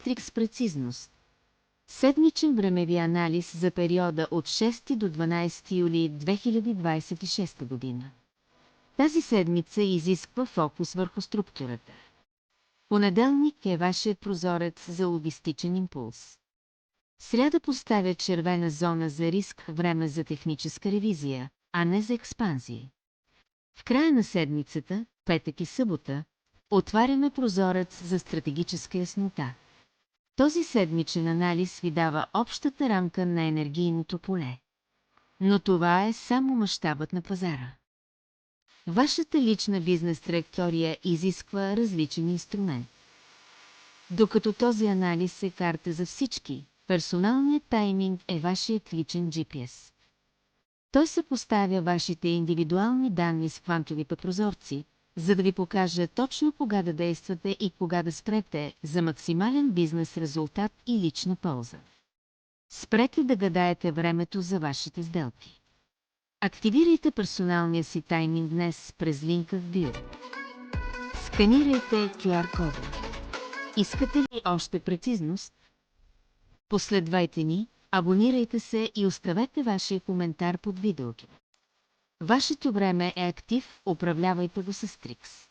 Strix Прецизност. Седмичен времеви анализ за периода от 6 до 12 юли 2026 година. Тази седмица изисква фокус върху структурата. Понеделник е вашият прозорец за логистичен импулс. Сряда поставя червена зона за риск, време за техническа ревизия, а не за експанзия. В края на седмицата, петък и събота, отваряме прозорец за стратегическа яснота. Този седмичен анализ ви дава общата рамка на енергийното поле. Но това е само мащабът на пазара. Вашата лична бизнес траектория изисква различен инструмент. Докато този анализ е карта за всички, персоналният тайминг е вашият личен GPS. Той съпоставя вашите индивидуални данни с квантови прозорци, за да ви покаже точно кога да действате и кога да спрете за максимален бизнес резултат и лична полза. Спрете да гадаете времето за вашите сделки. Активирайте персоналния си тайминг днес през линка в био. Сканирайте QR кода. Искате ли още прецизност? Последвайте ни, абонирайте се и оставете вашия коментар под видеото. Вашето време е актив, управлявайте го с Strix.